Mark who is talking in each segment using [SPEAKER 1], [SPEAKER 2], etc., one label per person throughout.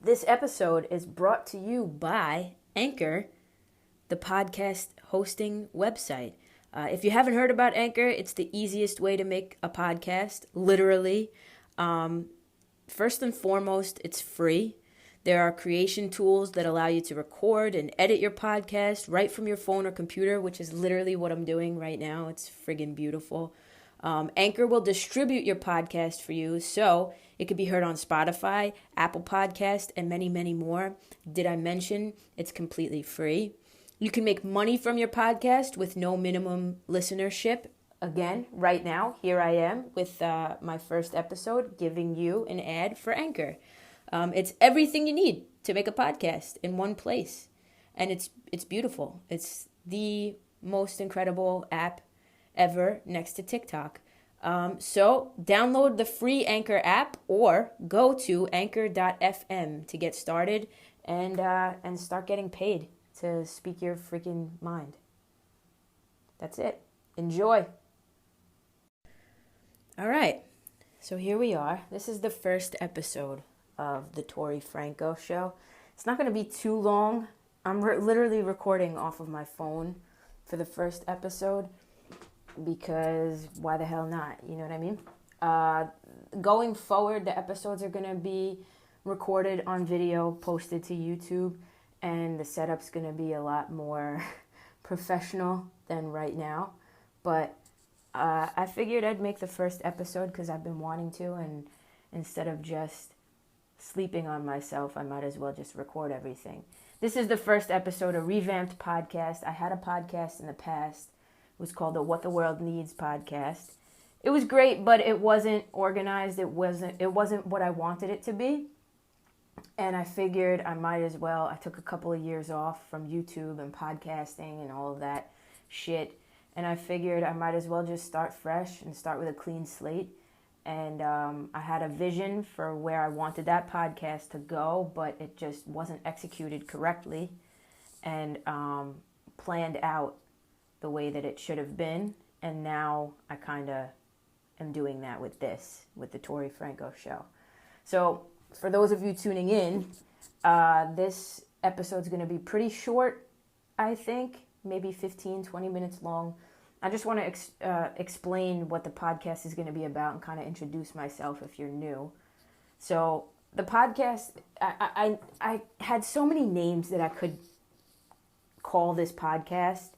[SPEAKER 1] This episode is brought to you by Anchor, the podcast hosting website. If you haven't heard about Anchor, it's the easiest way to make a podcast, literally. First and foremost, it's free. There are creation tools that allow you to record and edit your podcast right from your phone or computer, which is literally what I'm doing right now. It's friggin' beautiful. Anchor will distribute your podcast for you, so it could be heard on Spotify, Apple Podcast, and many, many more. Did I mention it's completely free? You can make money from your podcast with no minimum listenership. Again, right now, here I am with my first episode giving you an ad for Anchor. It's everything you need to make a podcast in one place. And it's beautiful. It's the most incredible app ever next to TikTok. So download the free Anchor app or go to anchor.fm to get started and start getting paid to speak your freaking mind. That's it. Enjoy. All right. So here we are. This is the first episode of the Tori Franco Show. It's not going to be too long. I'm literally recording off of my phone for the first episode because why the hell not? You know what I mean? Going forward, the episodes are going to be recorded on video, posted to YouTube, and the setup's going to be a lot more professional than right now. But I figured I'd make the first episode because I've been wanting to, and instead of just sleeping on myself, I might as well just record everything. This is the first episode, a revamped podcast. I had a podcast in the past. It was called the What the World Needs podcast. It was great, but it wasn't organized. It wasn't what I wanted it to be. And I figured I might as well. I took a couple of years off from YouTube and podcasting and all of that shit. And I figured I might as well just start fresh and start with a clean slate. And I had a vision for where I wanted that podcast to go, but it just wasn't executed correctly and planned out the way that it should have been. And now I kind of am doing that with the Tori Franco Show. So for those of you tuning in, this episode's going to be pretty short, I think, maybe 15, 20 minutes long. I just want to explain what the podcast is going to be about and kind of introduce myself if you're new. So the podcast, I had so many names that I could call this podcast,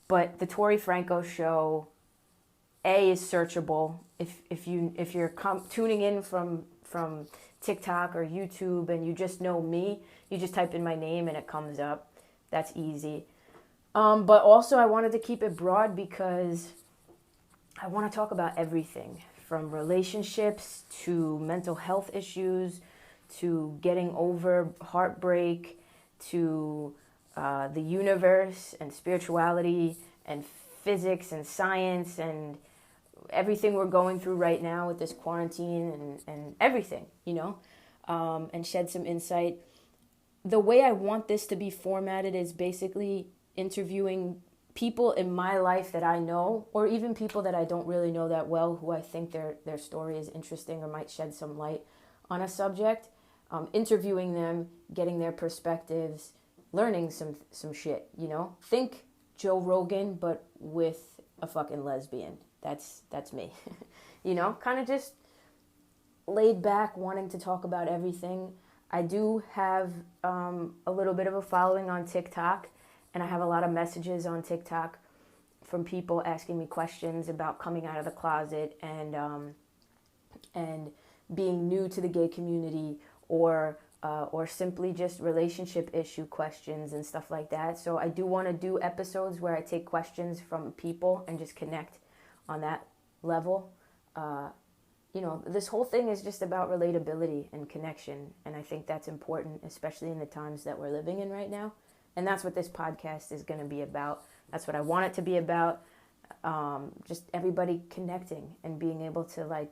[SPEAKER 1] but the Tori Franco Show, is searchable. If you're tuning in from TikTok or YouTube and you just know me, you just type in my name and it comes up. That's easy. But also I wanted to keep it broad because I want to talk about everything from relationships to mental health issues to getting over heartbreak to the universe and spirituality and physics and science and everything we're going through right now with this quarantine and everything, and shed some insight. The way I want this to be formatted is basically interviewing people in my life that I know, or even people that I don't really know that well, who I think their story is interesting or might shed some light on a subject. Interviewing them, getting their perspectives, learning some shit, Think Joe Rogan, but with a fucking lesbian. That's me. Kind of just laid back, wanting to talk about everything. I do have a little bit of a following on TikTok, and I have a lot of messages on TikTok from people asking me questions about coming out of the closet and being new to the gay community, or simply just relationship issue questions and stuff like that. So I do want to do episodes where I take questions from people and just connect on that level. This whole thing is just about relatability and connection, and I think that's important, especially in the times that we're living in right now. And that's what this podcast is going to be about. That's what I want it to be about. Just everybody connecting and being able to,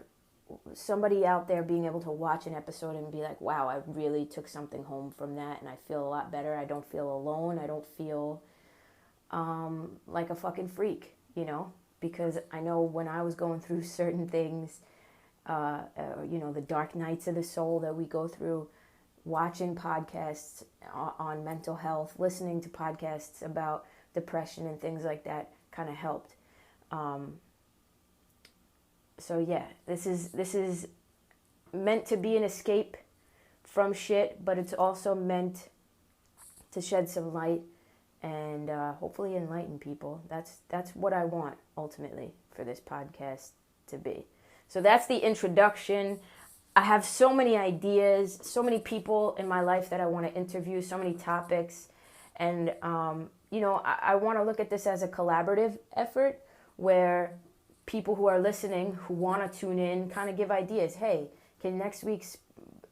[SPEAKER 1] somebody out there being able to watch an episode and be like, wow, I really took something home from that and I feel a lot better. I don't feel alone. I don't feel like a fucking freak, because I know when I was going through certain things, the dark nights of the soul that we go through, watching podcasts on mental health, listening to podcasts about depression and things like that kind of helped. So yeah, this is meant to be an escape from shit, but it's also meant to shed some light and hopefully enlighten people. That's what I want ultimately for this podcast to be. So that's the introduction. I have so many ideas, so many people in my life that I want to interview, so many topics. And, I want to look at this as a collaborative effort where people who are listening, who want to tune in, kind of give ideas. Hey, can next week's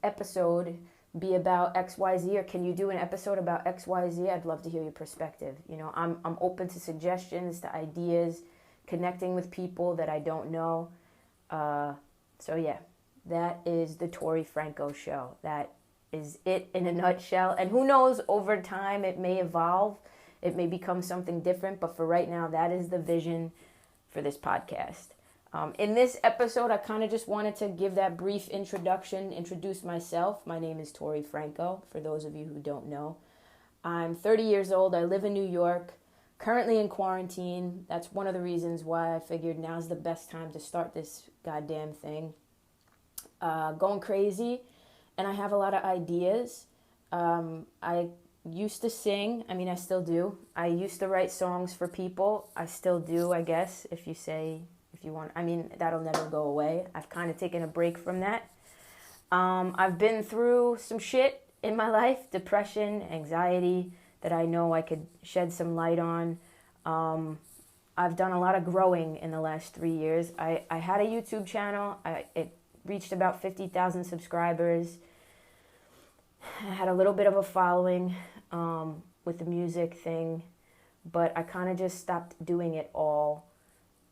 [SPEAKER 1] episode be about XYZ, or can you do an episode about XYZ? I'd love to hear your perspective. I'm open to suggestions, to ideas, connecting with people that I don't know. So yeah, that is the Tori Franco Show. That is it in a nutshell. And who knows, over time it may evolve. It may become something different. But for right now, that is the vision for this podcast. In this episode, I kind of just wanted to give that brief introduction, introduce myself. My name is Tori Franco, for those of you who don't know. I'm 30 years old. I live in New York, currently in quarantine. That's one of the reasons why I figured now's the best time to start this goddamn thing. Going crazy, and I have a lot of ideas. I used to sing. I still do. I used to write songs for people. I still do, I guess, if you want. That'll never go away. I've kind of taken a break from that. I've been through some shit in my life, depression, anxiety, that I know I could shed some light on. I've done a lot of growing in the last 3 years. I had a YouTube channel. It reached about 50,000 subscribers. I had a little bit of a following with the music thing, but I kind of just stopped doing it all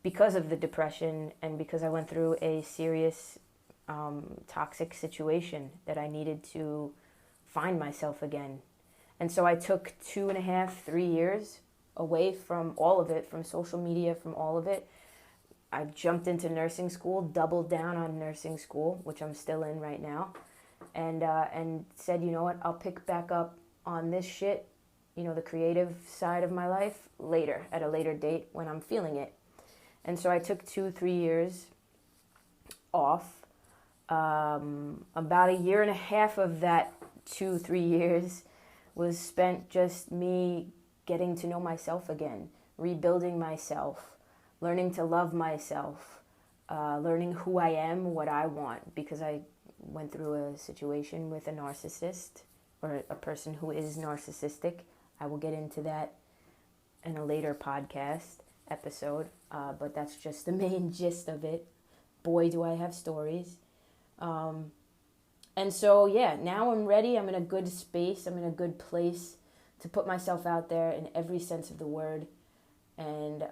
[SPEAKER 1] because of the depression and because I went through a serious toxic situation that I needed to find myself again. And so I took 2.5, 3 years away from all of it, from social media, from all of it. I jumped into nursing school, doubled down on nursing school, which I'm still in right now, and said, you know what, I'll pick back up on this shit, the creative side of my life later, at a later date when I'm feeling it. And so I took 2-3 years off. About 1.5 years of that 2-3 years was spent just me getting to know myself again, rebuilding myself, learning to love myself, learning who I am, what I want, because I went through a situation with a narcissist or a person who is narcissistic. I will get into that in a later podcast episode, but that's just the main gist of it. Boy, do I have stories. And so, yeah, now I'm ready. I'm in a good space. I'm in a good place to put myself out there in every sense of the word and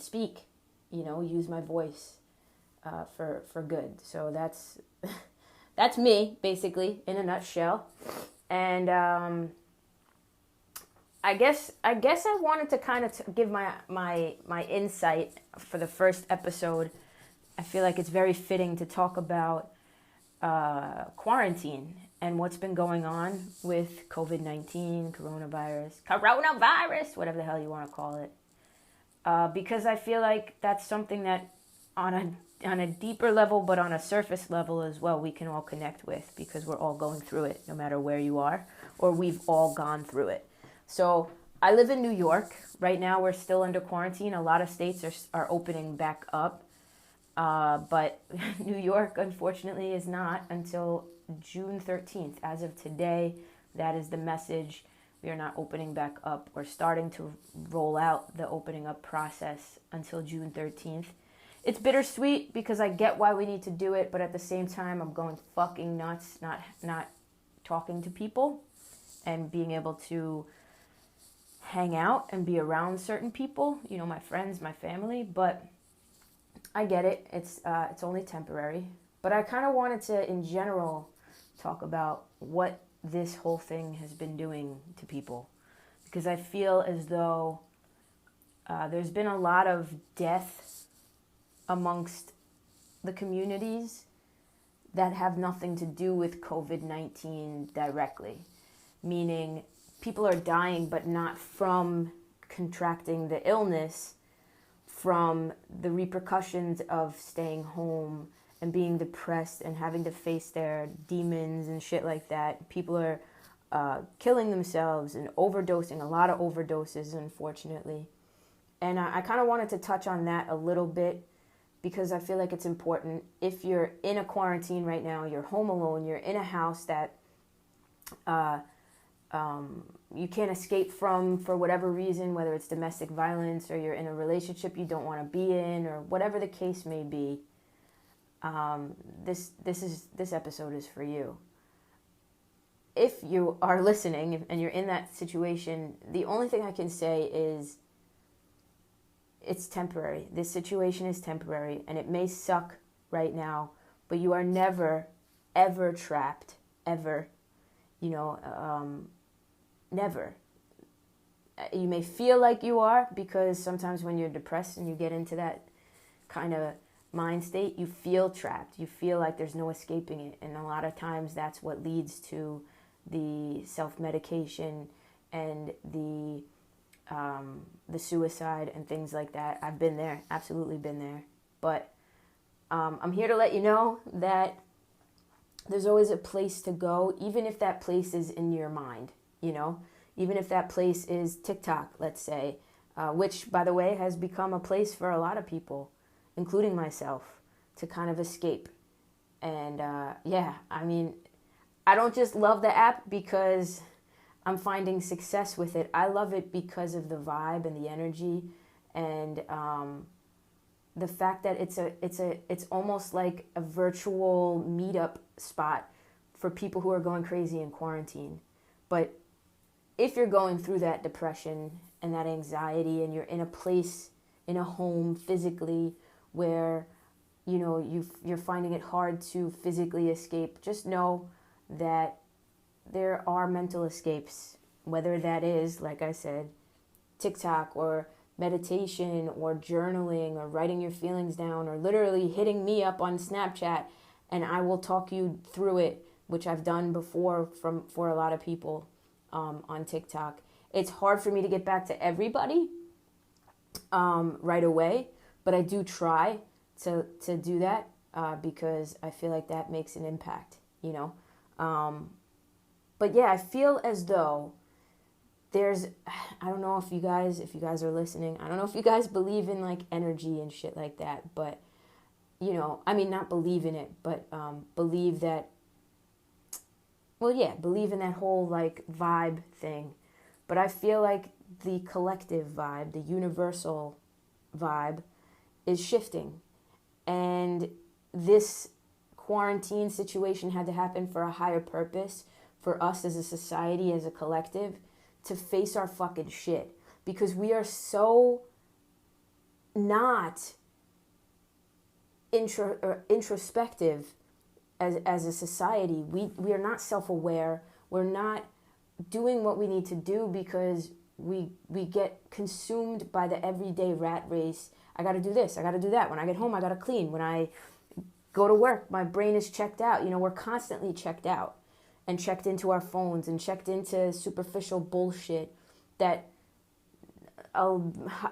[SPEAKER 1] speak, use my voice for good. So that's me, basically, in a nutshell. And I guess I wanted to kind of give my insight for the first episode. I feel like it's very fitting to talk about quarantine and what's been going on with COVID-19, coronavirus, whatever the hell you want to call it. Because I feel like that's something that on a deeper level, but on a surface level as well, we can all connect with, because we're all going through it, no matter where you are, or we've all gone through it. So I live in New York. Right now we're still under quarantine. A lot of states are opening back up. But New York, unfortunately, is not until June 13th. As of today, that is the message. We are not opening back up or starting to roll out the opening up process until June 13th. It's bittersweet because I get why we need to do it, but at the same time, I'm going fucking nuts not talking to people and being able to hang out and be around certain people, my friends, my family, but I get it. It's only temporary. But I kind of wanted to, in general, talk about what this whole thing has been doing to people. Because I feel as though there's been a lot of death amongst the communities that have nothing to do with COVID-19 directly, meaning people are dying, but not from contracting the illness, from the repercussions of staying home and being depressed and having to face their demons and shit like that. People are killing themselves and overdosing, a lot of overdoses, unfortunately. And I kind of wanted to touch on that a little bit because I feel like it's important. If you're in a quarantine right now, you're home alone, you're in a house that you can't escape from for whatever reason, whether it's domestic violence or you're in a relationship you don't want to be in or whatever the case may be, this episode is for you. If you are listening and you're in that situation, the only thing I can say is it's temporary. This situation is temporary, and it may suck right now, but you are never, ever trapped, ever, never. You may feel like you are, because sometimes when you're depressed and you get into that kind of mind state, you feel trapped. You feel like there's no escaping it. And a lot of times that's what leads to the self-medication and the suicide and things like that. I've been there, absolutely been there. But I'm here to let you know that there's always a place to go, even if that place is in your mind, even if that place is TikTok, let's say, which, by the way, has become a place for a lot of people, including myself, to kind of escape. And I don't just love the app because I'm finding success with it. I love it because of the vibe and the energy, and the fact that it's almost like a virtual meetup spot for people who are going crazy in quarantine. But if you're going through that depression and that anxiety, and you're in a place, in a home physically where you're finding it hard to physically escape, just know that there are mental escapes, whether that is, like I said, TikTok or meditation or journaling or writing your feelings down or literally hitting me up on Snapchat and I will talk you through it, which I've done before for a lot of people on TikTok. It's hard for me to get back to everybody right away, but I do try to do that because I feel like that makes an impact, But yeah, I feel as though I don't know if you guys are listening, I don't know if you guys believe in like energy and shit like that, but not believe in it, but believe that, believe in that whole like vibe thing. But I feel like the collective vibe, the universal vibe is shifting. And this quarantine situation had to happen for a higher purpose, for us as a society, as a collective, to face our fucking shit. Because we are so not introspective as a society. We are not self-aware. We're not doing what we need to do because we get consumed by the everyday rat race. I got to do this. I got to do that. When I get home, I got to clean. When I go to work, my brain is checked out. We're constantly checked out and checked into our phones and checked into superficial bullshit that a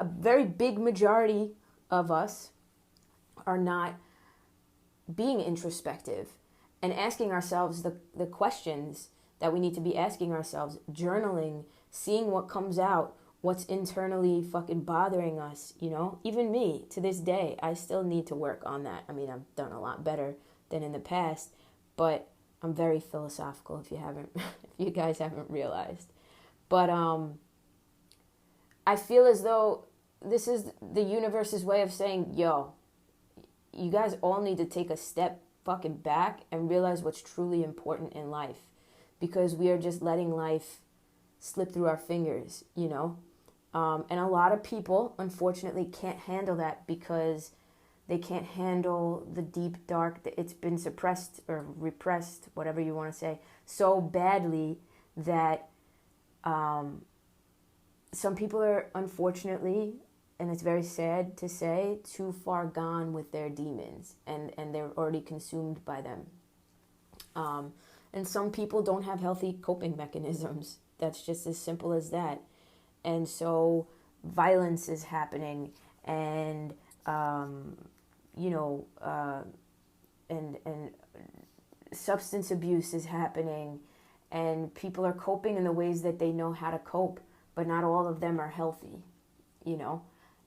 [SPEAKER 1] very big majority of us are not being introspective and asking ourselves the questions that we need to be asking ourselves, journaling, seeing what comes out, what's internally fucking bothering us, Even me, to this day, I still need to work on that. I've done a lot better than in the past, but I'm very philosophical if you guys haven't realized. But I feel as though this is the universe's way of saying, yo, you guys all need to take a step fucking back and realize what's truly important in life, because we are just letting life slip through our fingers, and a lot of people, unfortunately, can't handle that because they can't handle the deep, dark, it's been suppressed or repressed, whatever you want to say, so badly that some people are, unfortunately, and it's very sad to say, too far gone with their demons, and they're already consumed by them, And some people don't have healthy coping mechanisms. That's just as simple as that. And so violence is happening, and you know, and substance abuse is happening, and people are coping in the ways that they know how to cope, but not all of them are healthy, you know.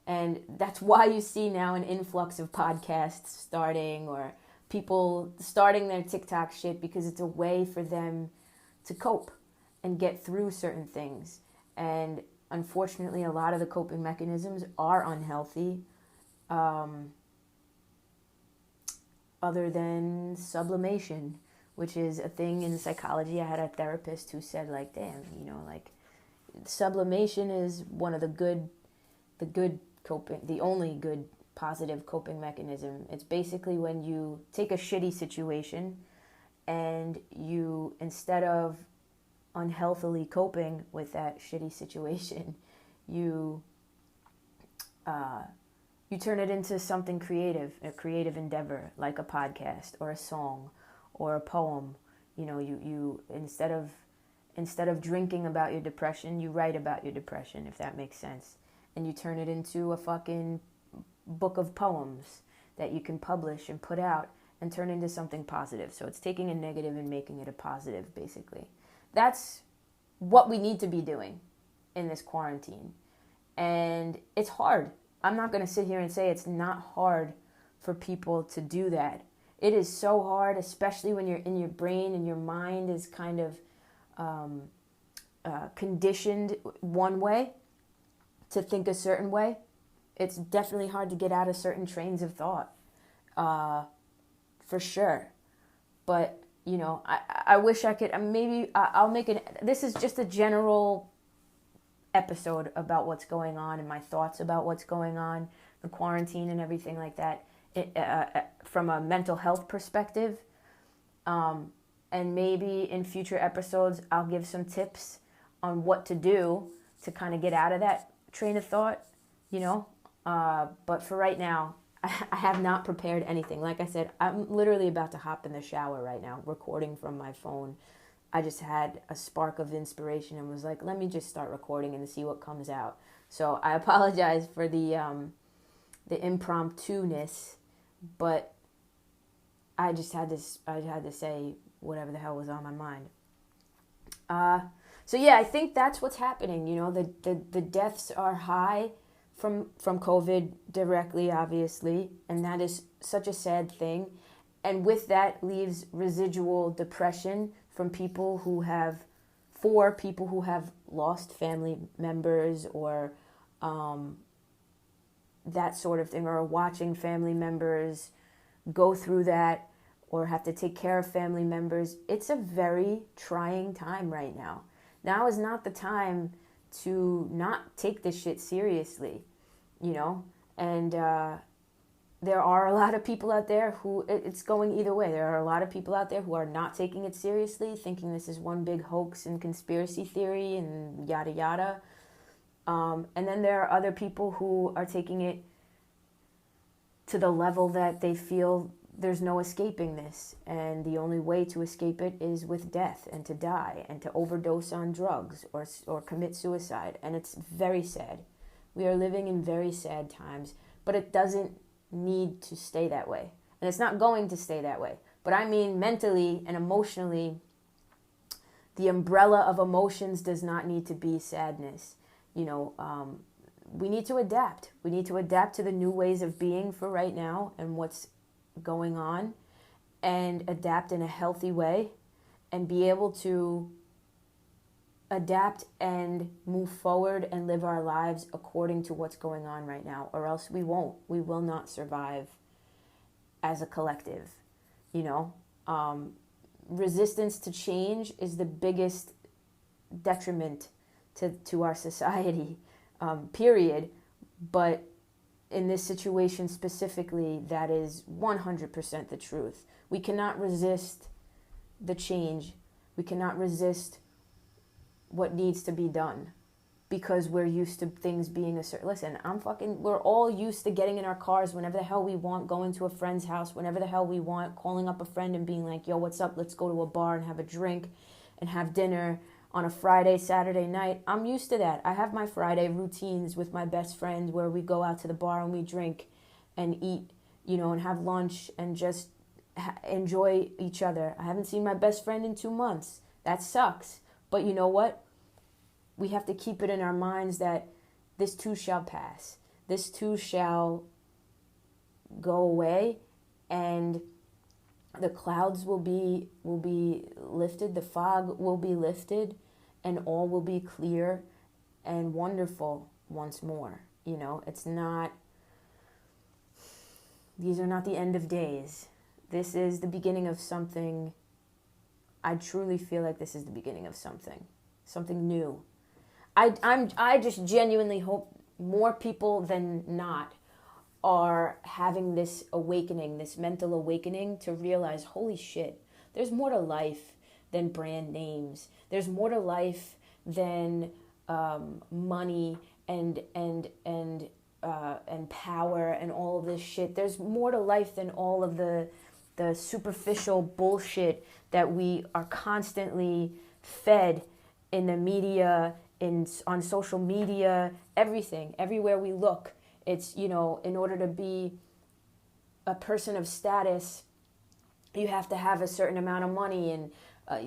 [SPEAKER 1] And that's why you see now an influx of podcasts starting, or people starting their TikTok shit, because it's a way for them to cope and get through certain things. And unfortunately, a lot of the coping mechanisms are unhealthy, other than sublimation, which is a thing in psychology. I had a therapist who said, like, damn, you know, like, sublimation is one of the good coping, the only good positive coping mechanism. It's basically when you take a shitty situation and you, instead of unhealthily coping with that shitty situation, you turn it into something creative, a creative endeavor, like a podcast or a song or a poem. You know, you instead of drinking about your depression, you write about your depression, if that makes sense. And you turn it into a fucking book of poems that you can publish and put out and turn into something positive. So it's taking a negative and making it a positive, basically. That's what we need to be doing in this quarantine. And it's hard. I'm not going to sit here and say it's not hard for people to do that. It is so hard, especially when you're in your brain and your mind is kind of conditioned one way, to think a certain way. It's definitely hard to get out of certain trains of thought, for sure. But, you know, I wish I could, maybe I'll make this is just a general episode about what's going on and my thoughts about what's going on, the quarantine and everything like that, from a mental health perspective. And maybe in future episodes, I'll give some tips on what to do to kind of get out of that train of thought, you know. But for right now, I have not prepared anything. Like I said, I'm literally about to hop in the shower right now, recording from my phone. I just had a spark of inspiration and was like, let me just start recording and see what comes out. So I apologize for the impromptu-ness, but I just had to say whatever the hell was on my mind. So yeah, I think that's what's happening. You know, the deaths are high from COVID directly, obviously, and that is such a sad thing. And with that leaves residual depression from people who have lost family members, or that sort of thing, or are watching family members go through that, or have to take care of family members. It's a very trying time right now. Now is not the time to not take this shit seriously, you know? And there are a lot of people out there who, it's going either way. There are a lot of people out there who are not taking it seriously, thinking this is one big hoax and conspiracy theory and yada yada. And then there are other people who are taking it to the level that they feel there's no escaping this, and the only way to escape it is with death, and to die, and to overdose on drugs, or commit suicide. And it's very sad. We are living in very sad times, but it doesn't need to stay that way. And it's not going to stay that way. But I mean, mentally and emotionally, the umbrella of emotions does not need to be sadness. You know, we need to adapt. We need to adapt to the new ways of being for right now and what's going on, and adapt in a healthy way, and be able to adapt and move forward and live our lives according to what's going on right now, or else we will not survive as a collective, you know. Resistance to change is the biggest detriment to our society, period. But in this situation specifically, that is 100% the truth. We cannot resist the change. We cannot resist what needs to be done. because we're used to things being a certain... Listen, we're all used to getting in our cars whenever the hell we want, going to a friend's house whenever the hell we want, calling up a friend and being like, yo, what's up? Let's go to a bar and have a drink and have dinner on a Friday, Saturday night. I'm used to that. I have my Friday routines with my best friend where we go out to the bar and we drink and eat, and have lunch and just enjoy each other. I haven't seen my best friend in 2 months. That sucks. But you know what? We have to keep it in our minds that this too shall pass. This too shall go away, and the clouds will be lifted, the fog will be lifted, and all will be clear and wonderful once more. It's not... These are not the end of days. This is the beginning of something. I truly feel like this is the beginning of something new. I just genuinely hope more people than not are having this awakening, this mental awakening to realize, holy shit, there's more to life than brand names. There's more to life than money and power and all of this shit. There's more to life than all of the superficial bullshit that we are constantly fed in the media, on social media, everything, everywhere we look. It's, in order to be a person of status, you have to have a certain amount of money and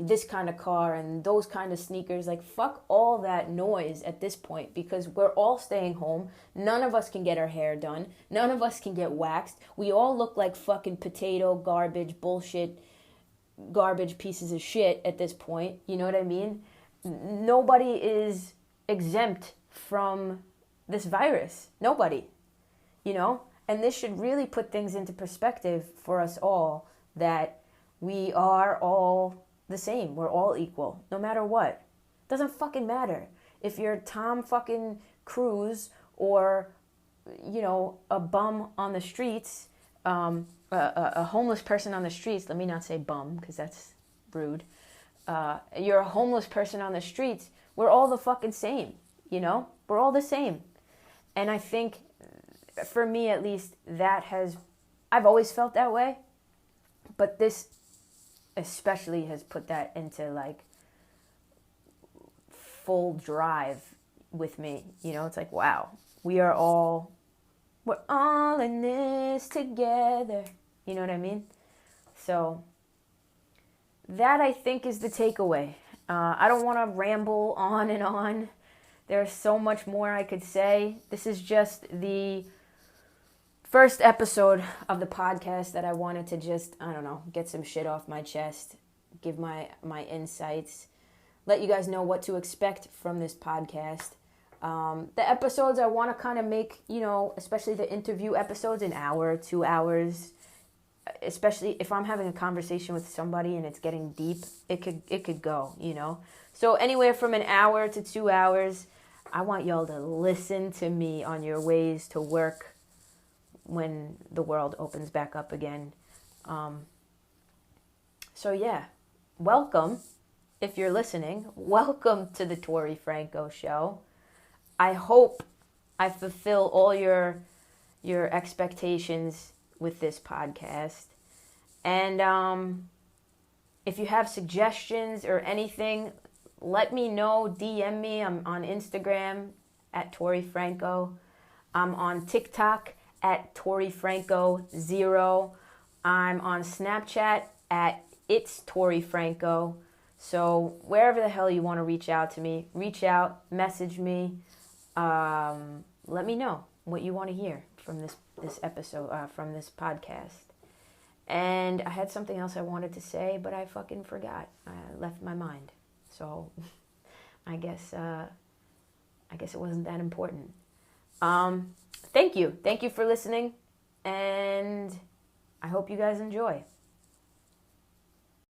[SPEAKER 1] this kind of car and those kind of sneakers. Like, fuck all that noise at this point, because we're all staying home. None of us can get our hair done. None of us can get waxed. We all look like fucking potato, garbage, bullshit, garbage pieces of shit at this point. You know what I mean? Nobody is exempt from this virus. Nobody, and this should really put things into perspective for us all, that we are all the same. We're all equal, no matter what. Doesn't fucking matter if you're Tom fucking Cruise or, a bum on the streets, a homeless person on the streets. Let me not say bum, because that's rude. You're a homeless person on the streets. We're all the fucking same, We're all the same. And I think, for me at least, I've always felt that way. But this especially has put that into, like, full drive with me. It's like, wow, we're all in this together. You know what I mean? So that, I think, is the takeaway. I don't want to ramble on and on. There's so much more I could say. This is just the first episode of the podcast that I wanted to just, get some shit off my chest, give my insights, let you guys know what to expect from this podcast. The episodes I want to kind of make, especially the interview episodes, an hour, 2 hours, especially if I'm having a conversation with somebody and it's getting deep, it could go, So anywhere from an hour to 2 hours, I want y'all to listen to me on your ways to work when the world opens back up again. So yeah, welcome, if you're listening, welcome to the Tori Franco Show. I hope I fulfill all your expectations with this podcast. And if you have suggestions or anything, let me know, DM me. I'm on Instagram at Tori Franco. I'm on TikTok at Tori Franco 0. I'm on Snapchat at It's Tori Franco. So wherever the hell you want to reach out to me, reach out, message me. Let me know what you want to hear from this episode, from this podcast. And I had something else I wanted to say, but I fucking forgot. I left my mind. So I guess it wasn't that important. Thank you for listening, and I hope you guys enjoy.